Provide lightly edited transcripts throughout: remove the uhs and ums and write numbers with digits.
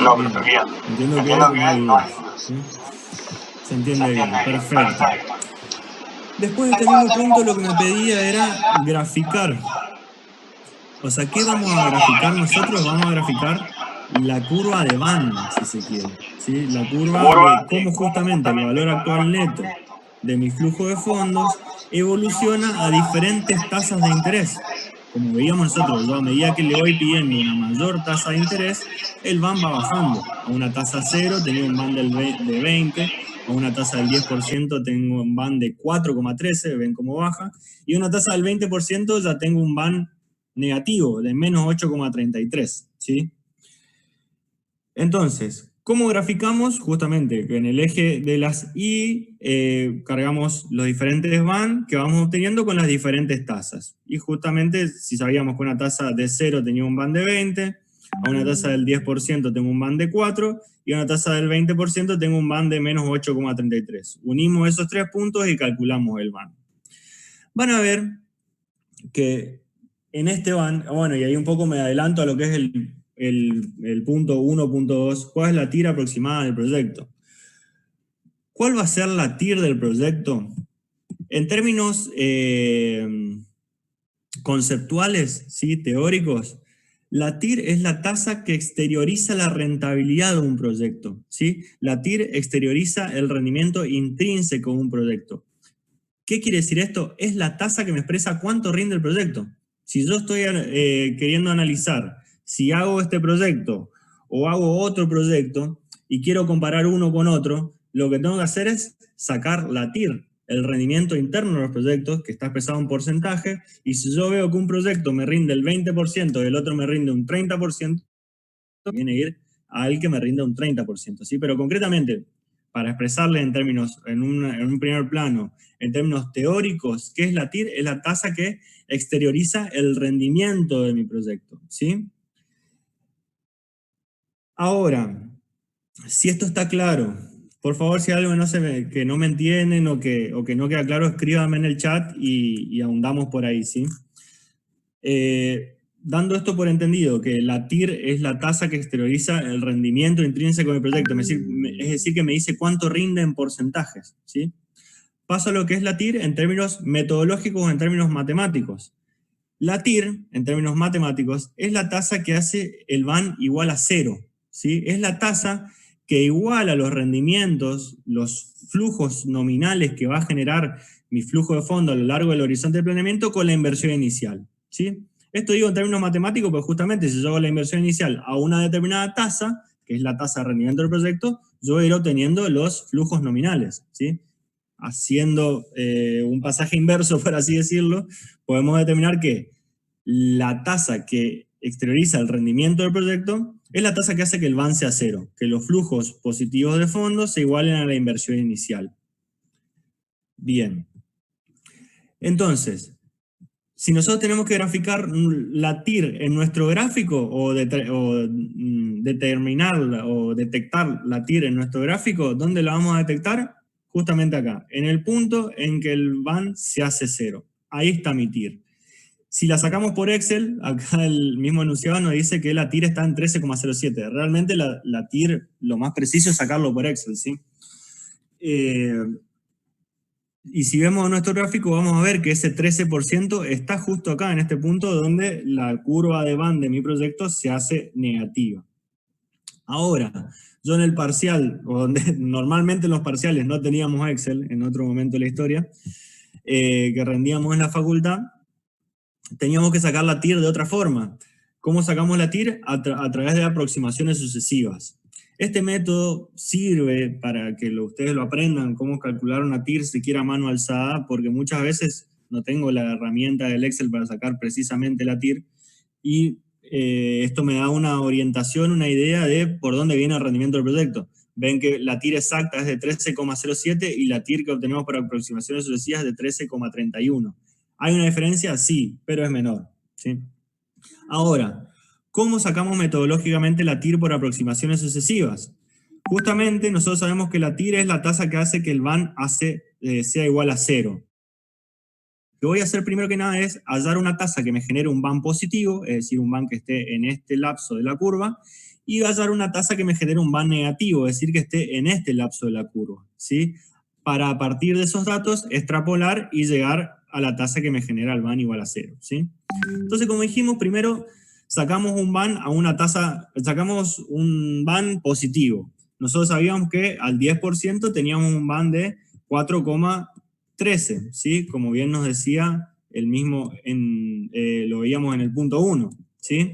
No, bien. Entiendo que no hay dudas. ¿Sí? Se entiende bien. Perfecto. Después de este mismo punto, lo que me pedía era graficar. O sea, ¿qué vamos a graficar nosotros? Vamos a graficar la curva de Van, si se quiere. ¿Sí? La curva de cómo justamente el valor actual neto de mi flujo de fondos evoluciona a diferentes tasas de interés. Como veíamos nosotros, yo a medida que le voy pidiendo una mayor tasa de interés, el Van va bajando. A una tasa cero tenía un Van de 20, a una tasa del 10% tengo un Van de 4,13, ven cómo baja, y a una tasa del 20% ya tengo un Van negativo de menos 8,33, ¿sí? Entonces, ¿cómo graficamos? Justamente en el eje de las Y cargamos los diferentes van que vamos obteniendo con las diferentes tasas. Y justamente si sabíamos que una tasa de 0 tenía un van de 20, a una tasa del 10% tengo un van de 4 y a una tasa del 20% tengo un van de menos 8,33. Unimos esos tres puntos y calculamos el van. Van a ver que en este van, bueno, y ahí un poco me adelanto a lo que es el punto 1.2, ¿cuál es la TIR aproximada del proyecto? ¿Cuál va a ser la TIR del proyecto? En términos conceptuales, ¿sí? Teóricos, la TIR es la tasa que exterioriza la rentabilidad de un proyecto, ¿sí? La TIR exterioriza el rendimiento intrínseco de un proyecto. ¿Qué quiere decir esto? Es la tasa que me expresa cuánto rinde el proyecto. Si yo estoy queriendo analizar si hago este proyecto o hago otro proyecto y quiero comparar uno con otro, lo que tengo que hacer es sacar la TIR, el rendimiento interno de los proyectos, que está expresado en porcentaje, y si yo veo que un proyecto me rinde el 20% y el otro me rinde un 30%, viene a ir al que me rinde un 30%, ¿sí? Pero concretamente, para expresarle en términos, en un primer plano, en términos teóricos, ¿qué es la TIR? Es la tasa que exterioriza el rendimiento de mi proyecto, ¿sí? Ahora, si esto está claro, por favor, si hay algo que no me entienden o que no queda claro, escríbame en el chat y ahondamos por ahí, ¿sí? Dando esto por entendido, que la TIR es la tasa que exterioriza el rendimiento intrínseco del proyecto, es decir, que me dice cuánto rinde en porcentajes, ¿sí? Paso a lo que es la TIR en términos metodológicos o en términos matemáticos. La TIR, en términos matemáticos, es la tasa que hace el van igual a cero, ¿sí? Es la tasa que iguala los rendimientos, los flujos nominales que va a generar mi flujo de fondo a lo largo del horizonte de planeamiento con la inversión inicial, ¿sí? Esto digo en términos matemáticos porque justamente si yo hago la inversión inicial a una determinada tasa, que es la tasa de rendimiento del proyecto, yo voy a ir obteniendo los flujos nominales, ¿sí? Haciendo un pasaje inverso, por así decirlo, podemos determinar que la tasa que exterioriza el rendimiento del proyecto es la tasa que hace que el van sea cero, que los flujos positivos de fondos se igualen a la inversión inicial. Bien. Entonces, si nosotros tenemos que graficar la TIR en nuestro gráfico o determinarla o detectar la TIR en nuestro gráfico, ¿dónde la vamos a detectar? Justamente acá, en el punto en que el van se hace cero. Ahí está mi TIR. Si la sacamos por Excel, acá el mismo enunciado nos dice que la TIR está en 13,07. Realmente la TIR, lo más preciso es sacarlo por Excel, ¿sí? Y si vemos nuestro gráfico, vamos a ver que ese 13% está justo acá, en este punto, donde la curva de Van de mi proyecto se hace negativa. Ahora, yo en el parcial, o donde normalmente en los parciales no teníamos Excel, en otro momento de la historia, que rendíamos en la facultad, teníamos que sacar la TIR de otra forma. ¿Cómo sacamos la TIR? A través de aproximaciones sucesivas. Este método sirve para que ustedes lo aprendan, cómo calcular una TIR siquiera a mano alzada, porque muchas veces no tengo la herramienta del Excel para sacar precisamente la TIR, y esto me da una orientación, una idea de por dónde viene el rendimiento del proyecto. Ven que la TIR exacta es de 13,07 y la TIR que obtenemos por aproximaciones sucesivas es de 13,31. ¿Hay una diferencia? Sí, pero es menor, ¿sí? Ahora, ¿cómo sacamos metodológicamente la TIR por aproximaciones sucesivas? Justamente nosotros sabemos que la TIR es la tasa que hace que el van sea igual a cero. que voy a hacer primero que nada es hallar una tasa que me genere un van positivo, es decir, un van que esté en este lapso de la curva, y hallar una tasa que me genere un van negativo, es decir, que esté en este lapso de la curva, ¿sí? Para a partir de esos datos extrapolar y llegar a la tasa que me genera el van igual a 0, ¿sí? Entonces, como dijimos, primero sacamos un van a una tasa, sacamos un van positivo. Nosotros sabíamos que al 10% teníamos un van de 4,13, ¿sí? Como bien nos decía el mismo, lo veíamos en el punto 1, ¿sí?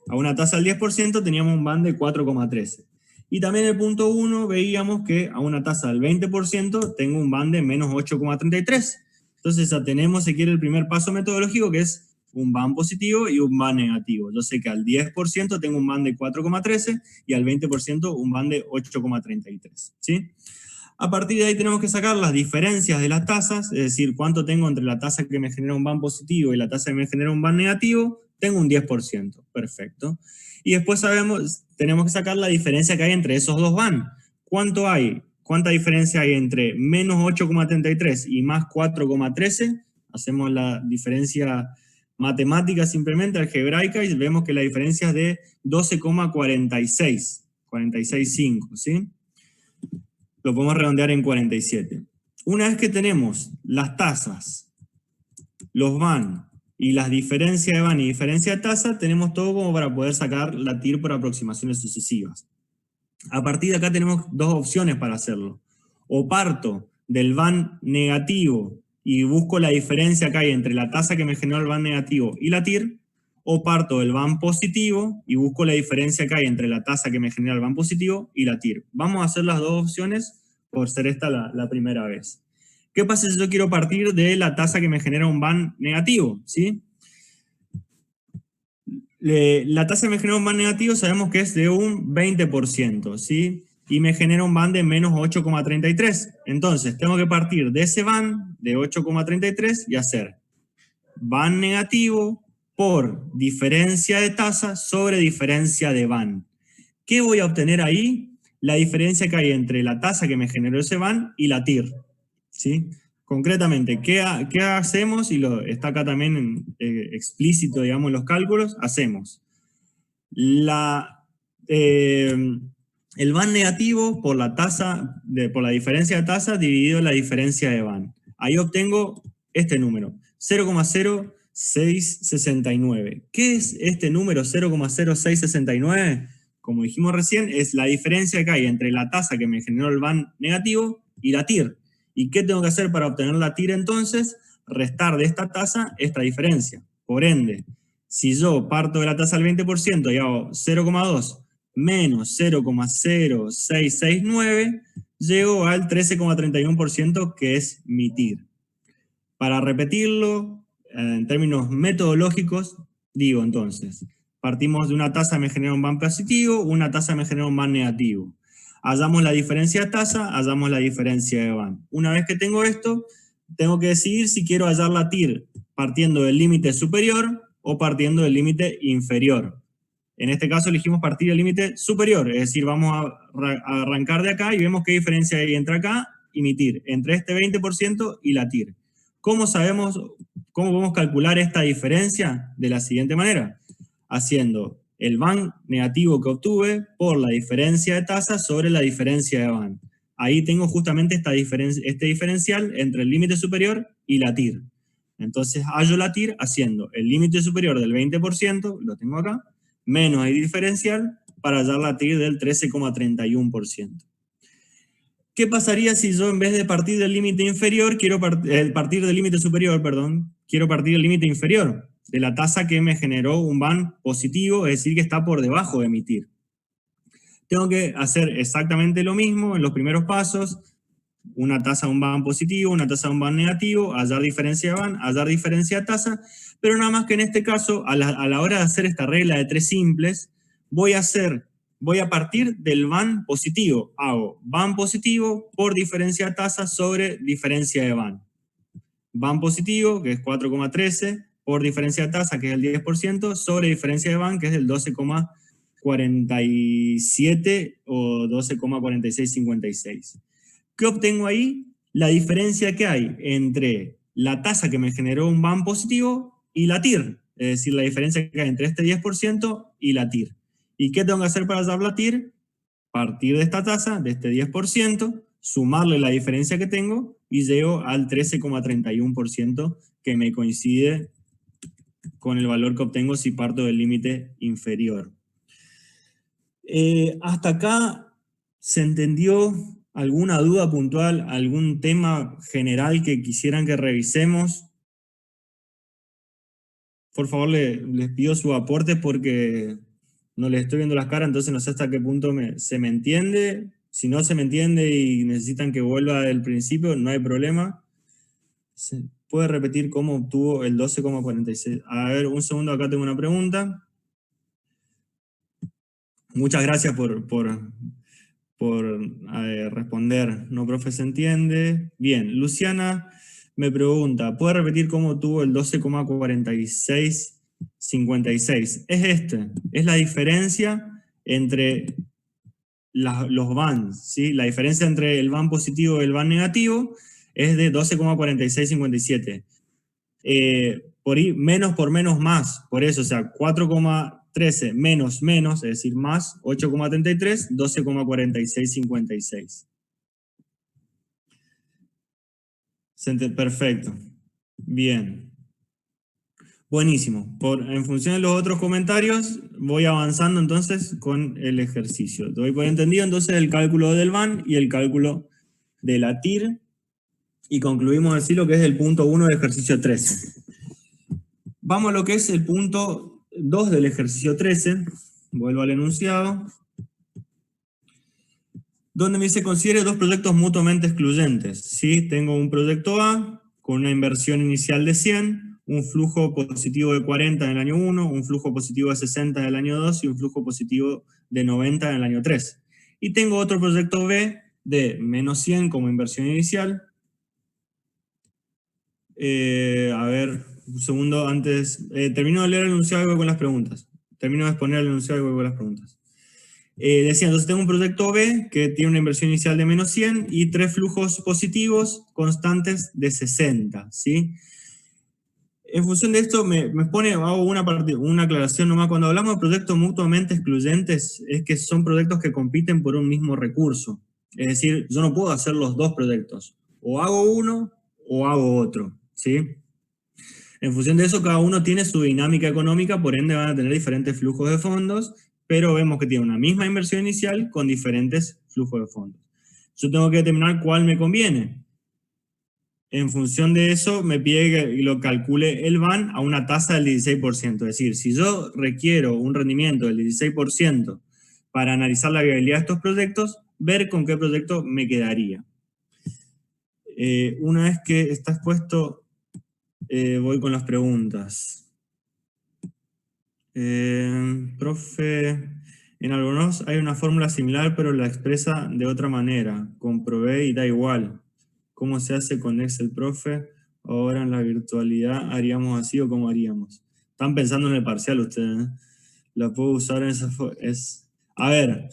A una tasa del 10% teníamos un van de 4,13. Y también en el punto 1 veíamos que a una tasa del 20% tengo un van de menos 8,33. Entonces ya tenemos, si quiere, el primer paso metodológico, que es un van positivo y un van negativo. Yo sé que al 10% tengo un van de 4,13 y al 20% un van de 8,33, ¿sí? A partir de ahí tenemos que sacar las diferencias de las tasas, es decir, cuánto tengo entre la tasa que me genera un van positivo y la tasa que me genera un van negativo. Tengo un 10%, perfecto. Y después tenemos que sacar la diferencia que hay entre esos dos van. ¿Cuánto hay? ¿Cuánta diferencia hay entre menos 8,33 y más 4,13? Hacemos la diferencia matemática simplemente, algebraica, y vemos que la diferencia es de 12,46, 46,5, ¿sí? Lo podemos redondear en 47. Una vez que tenemos las tasas, los van y las diferencias de van y diferencia de tasa, tenemos todo como para poder sacar la TIR por aproximaciones sucesivas. A partir de acá tenemos dos opciones para hacerlo. O parto del van negativo y busco la diferencia que hay entre la tasa que me generó el van negativo y la TIR, o parto del van positivo y busco la diferencia que hay entre la tasa que me genera el van positivo y la TIR. Vamos a hacer las dos opciones por ser esta la primera vez. ¿Qué pasa si yo quiero partir de la tasa que me genera un van negativo? ¿Sí? La tasa que me genera un van negativo sabemos que es de un 20%, ¿sí? Y me genera un van de menos 8,33. Entonces, tengo que partir de ese van de 8,33 y hacer van negativo por diferencia de tasa sobre diferencia de van. ¿Qué voy a obtener ahí? La diferencia que hay entre la tasa que me generó ese van y la TIR, ¿sí? Concretamente, ¿qué hacemos? Y está acá también explícito, digamos, en los cálculos. Hacemos el van negativo por la tasa, por la diferencia de tasa dividido la diferencia de van. Ahí obtengo este número, 0,0669. ¿Qué es este número 0,0669? Como dijimos recién, es la diferencia que hay entre la tasa que me generó el van negativo y la TIR. ¿Y qué tengo que hacer para obtener la TIR entonces? Restar de esta tasa esta diferencia. Por ende, si yo parto de la tasa del 20% y hago 0,2 menos 0,0669, llego al 13,31% que es mi TIR. Para repetirlo, en términos metodológicos, digo entonces, partimos de una tasa me genera un van positivo, una tasa me genera un van negativo. Hallamos la diferencia de tasa, hallamos la diferencia de van. Una vez que tengo esto, tengo que decidir si quiero hallar la TIR partiendo del límite superior o partiendo del límite inferior. En este caso elegimos partir del límite superior, es decir, vamos a arrancar de acá y vemos qué diferencia hay entre acá y mi TIR, entre este 20% y la TIR. ¿Cómo podemos calcular esta diferencia? De la siguiente manera, haciendo el van negativo que obtuve por la diferencia de tasa sobre la diferencia de van. Ahí tengo justamente este diferencial entre el límite superior y la TIR. Entonces hallo la TIR haciendo el límite superior del 20%, lo tengo acá, menos el diferencial para hallar la TIR del 13,31%. ¿Qué pasaría si yo en vez de partir del límite inferior, quiero partir del límite superior, perdón, quiero partir del límite inferior, de la tasa que me generó un van positivo, es decir, que está por debajo de mi TIR? Tengo que hacer exactamente lo mismo en los primeros pasos, una tasa de un van positivo, una tasa de un van negativo, hallar diferencia de van, hallar diferencia de tasa, pero nada más que en este caso, a la hora de hacer esta regla de tres simples, voy a partir del van positivo. Hago van positivo por diferencia de tasa sobre diferencia de van. Van positivo, que es 4,13, por diferencia de tasa, que es el 10%, sobre diferencia de van, que es el 12,47 o 12,4656. ¿Qué obtengo ahí? La diferencia que hay entre la tasa que me generó un van positivo y la TIR, es decir, la diferencia que hay entre este 10% y la TIR. ¿Y qué tengo que hacer para hallar la TIR? Partir de esta tasa, de este 10%, sumarle la diferencia que tengo y llego al 13,31% que me coincide con el valor que obtengo si parto del límite inferior. Hasta acá, ¿se entendió alguna duda puntual, algún tema general que quisieran que revisemos? Por favor, les pido su aporte porque no les estoy viendo las caras, entonces no sé hasta qué punto se me entiende. Si no se me entiende y necesitan que vuelva del principio, no hay problema. ¿Se puede repetir cómo obtuvo el 12,46? A ver, un segundo, acá tengo una pregunta. Muchas gracias por responder. No, profe, se entiende. Bien, Luciana me pregunta, ¿puede repetir cómo tuvo el 12,4656? Es la diferencia entre los bands, ¿sí? La diferencia entre el band positivo y el band negativo es de 12,4657. Por ahí, menos por menos más, por eso, o sea, 4,13 menos menos, es decir, más 8,33, 12,4656. Perfecto. Bien. Buenísimo. En función de los otros comentarios, voy avanzando entonces con el ejercicio. Doy por entendido entonces el cálculo del van y el cálculo de la TIR. Y concluimos así lo que es el punto 1 del ejercicio 13. Vamos a lo que es el punto 2 del ejercicio 13. Vuelvo al enunciado. Donde me dice considere dos proyectos mutuamente excluyentes. ¿Sí? Tengo un proyecto A con una inversión inicial de 100, un flujo positivo de 40 en el año 1, un flujo positivo de 60 en el año 2 y un flujo positivo de 90 en el año 3. Y tengo otro proyecto B de menos 100 como inversión inicial. A ver, un segundo antes. Termino de leer el enunciado y voy con las preguntas. Termino de exponer el enunciado y voy con las preguntas. Decía, entonces tengo un proyecto B que tiene una inversión inicial de menos 100 y 3 flujos positivos constantes de 60, ¿sí? En función de esto me pone, hago una aclaración nomás. Cuando hablamos de proyectos mutuamente excluyentes, es que son proyectos que compiten por un mismo recurso. Es decir, yo no puedo hacer los dos proyectos. O hago uno o hago otro, ¿sí? En función de eso, cada uno tiene su dinámica económica, por ende van a tener diferentes flujos de fondos, pero vemos que tiene una misma inversión inicial con diferentes flujos de fondos. Yo tengo que determinar cuál me conviene. En función de eso, me pide que lo calcule el van a una tasa del 16%. Es decir, si yo requiero un rendimiento del 16% para analizar la viabilidad de estos proyectos, ver con qué proyecto me quedaría. Una vez que está expuesto, voy con las preguntas. Profe, en algunos hay una fórmula similar, pero la expresa de otra manera. Comprobé y da igual. ¿Cómo se hace con Excel, profe? Ahora en la virtualidad, ¿haríamos así o cómo haríamos? Están pensando en el parcial ustedes, ¿eh? La puedo usar en esa forma. A ver,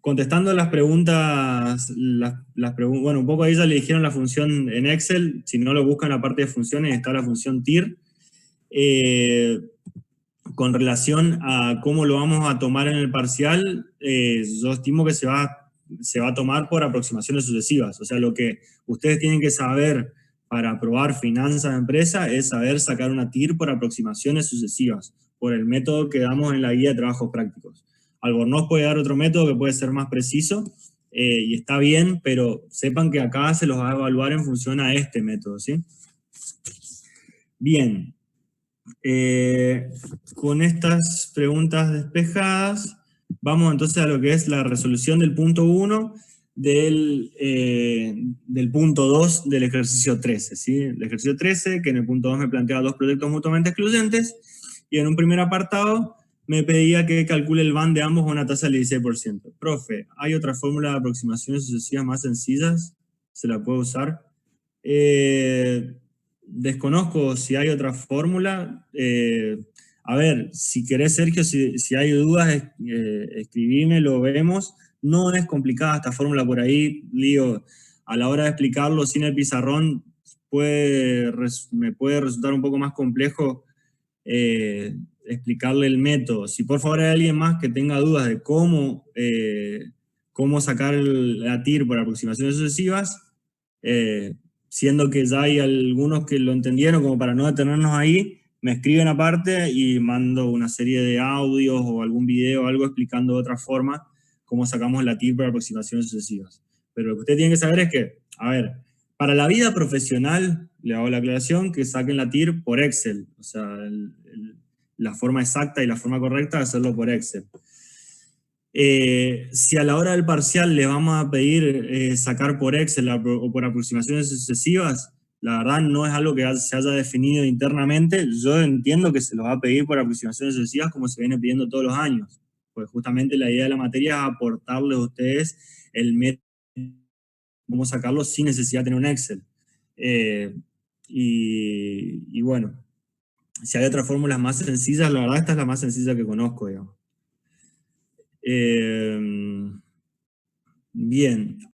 contestando las preguntas, bueno, un poco ahí ya le dijeron la función en Excel. Si no lo buscan en la parte de funciones, está la función TIR. Con relación a cómo lo vamos a tomar en el parcial, yo estimo que se va a tomar por aproximaciones sucesivas. O sea, lo que ustedes tienen que saber para aprobar finanzas de empresa es saber sacar una TIR por aproximaciones sucesivas, por el método que damos en la guía de trabajos prácticos. Albornoz puede dar otro método que puede ser más preciso, y está bien, pero sepan que acá se los va a evaluar en función a este método, ¿sí? Bien. Con estas preguntas despejadas, vamos entonces a lo que es la resolución del punto 1 del punto 2 del ejercicio 13. ¿sí? El ejercicio 13, que en el punto 2 me planteaba dos proyectos mutuamente excluyentes, y en un primer apartado me pedía que calcule el van de ambos a una tasa del 16%. Profe, ¿hay otra fórmula de aproximaciones sucesivas más sencillas? ¿Se la puede usar? Desconozco si hay otra fórmula. A ver, si querés, Sergio, si hay dudas, escribime, lo vemos. No es complicada esta fórmula por ahí, digo, a la hora de explicarlo sin el pizarrón, me puede resultar un poco más complejo explicarle el método. Si por favor hay alguien más que tenga dudas de cómo sacar la TIR por aproximaciones sucesivas, siendo que ya hay algunos que lo entendieron, como para no detenernos ahí, me escriben aparte y mando una serie de audios o algún video o algo explicando de otra forma cómo sacamos la TIR por aproximaciones sucesivas. Pero lo que usted tiene que saber es que, a ver, para la vida profesional, le hago la aclaración, que saquen la TIR por Excel. O sea, la forma exacta y la forma correcta de hacerlo por Excel. Si a la hora del parcial le vamos a pedir sacar por Excel o por aproximaciones sucesivas, la verdad no es algo que se haya definido internamente. Yo entiendo que se lo va a pedir por aproximaciones sucesivas como se viene pidiendo todos los años. Pues justamente la idea de la materia es aportarles a ustedes el método, cómo sacarlo sin necesidad de tener un Excel. Y bueno, si hay otras fórmulas más sencillas, la verdad esta es la más sencilla que conozco, digamos. Bien.